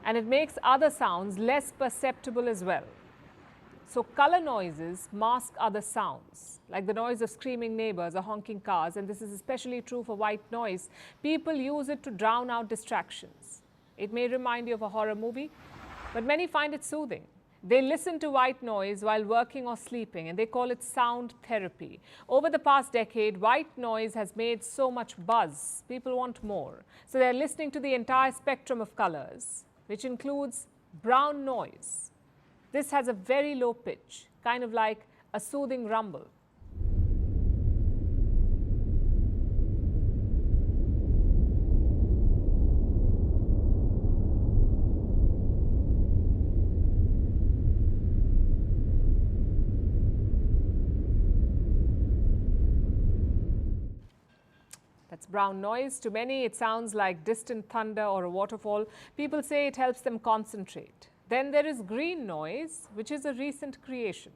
And it makes other sounds less perceptible as well. So color noises mask other sounds, like the noise of screaming neighbors or honking cars, and this is especially true for white noise. People use it to drown out distractions. It may remind you of a horror movie, but many find it soothing. They listen to white noise while working or sleeping, and they call it sound therapy. Over the past decade, white noise has made so much buzz. People want more. So they're listening to the entire spectrum of colors, which includes brown noise. This has a very low pitch, kind of like a soothing rumble. That's brown noise. To many, it sounds like distant thunder or a waterfall. People say it helps them concentrate. Then there is green noise, which is a recent creation.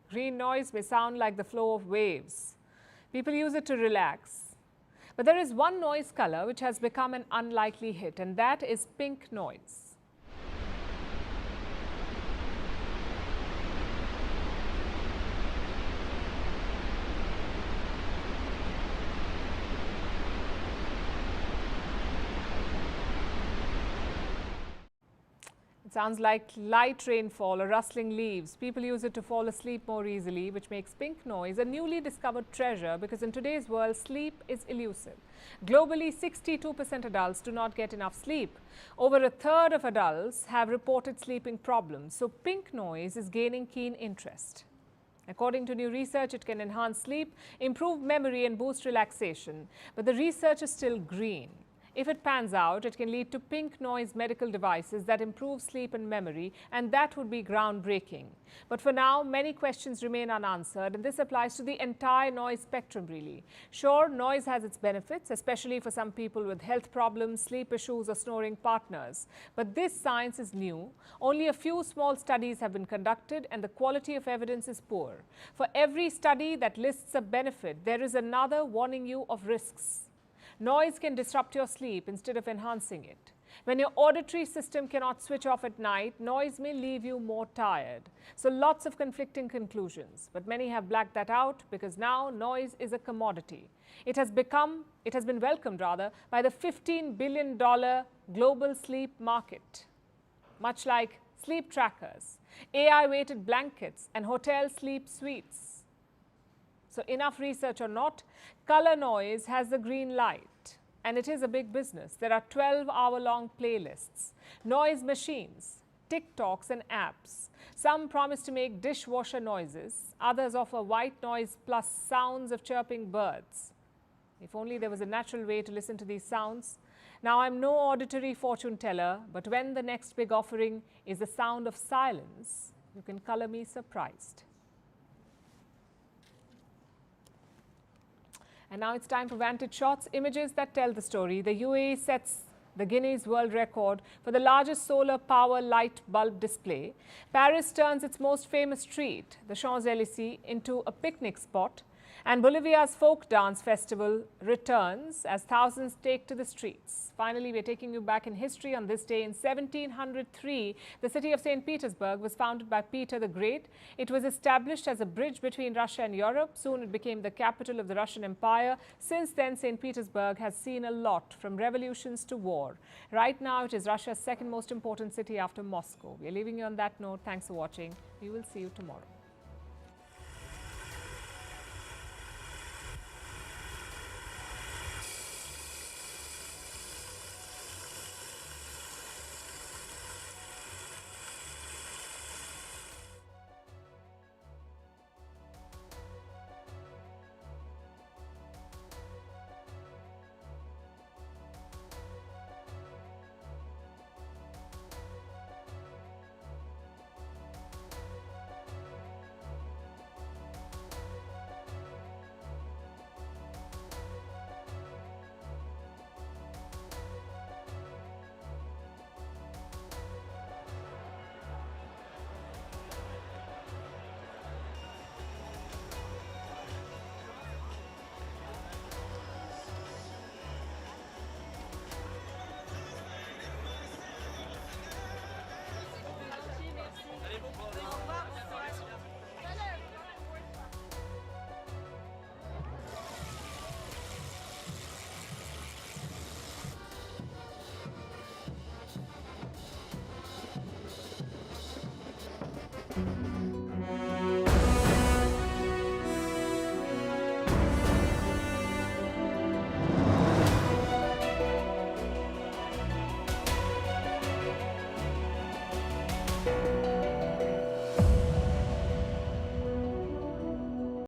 Green noise may sound like the flow of waves. People use it to relax. But there is one noise color which has become an unlikely hit, and that is pink noise. Sounds like light rainfall or rustling leaves. People use it to fall asleep more easily, which makes pink noise a newly discovered treasure because in today's world, sleep is elusive. Globally, 62% adults do not get enough sleep. Over a third of adults have reported sleeping problems, so pink noise is gaining keen interest. According to new research, it can enhance sleep, improve memory and boost relaxation. But the research is still green. If it pans out, it can lead to pink noise medical devices that improve sleep and memory, and that would be groundbreaking. But for now, many questions remain unanswered, and this applies to the entire noise spectrum, really. Sure, noise has its benefits, especially for some people with health problems, sleep issues, or snoring partners. But this science is new. Only a few small studies have been conducted, and the quality of evidence is poor. For every study that lists a benefit, there is another warning you of risks. Noise can disrupt your sleep instead of enhancing it. When your auditory system cannot switch off at night, noise may leave you more tired. So lots of conflicting conclusions, but many have blacked that out because now noise is a commodity. It has been welcomed by the $15 billion global sleep market. Much like sleep trackers, AI-weighted blankets and hotel sleep suites. So enough research or not, color noise has the green light. And it is a big business. There are 12-hour-long playlists, noise machines, TikToks and apps. Some promise to make dishwasher noises. Others offer white noise plus sounds of chirping birds. If only there was a natural way to listen to these sounds. Now, I'm no auditory fortune teller, but when the next big offering is the sound of silence, you can color me surprised. And now it's time for Vantage Shots, images that tell the story. The UAE sets the Guinness World Record for the largest solar power light bulb display. Paris turns its most famous street, the Champs-Élysées, into a picnic spot. And Bolivia's folk dance festival returns as thousands take to the streets. Finally, we're taking you back in history. On this day in 1703, the city of St. Petersburg was founded by Peter the Great. It was established as a bridge between Russia and Europe. Soon it became the capital of the Russian Empire. Since then, St. Petersburg has seen a lot, from revolutions to war. Right now, it is Russia's second most important city after Moscow. We're leaving you on that note. Thanks for watching. We will see you tomorrow.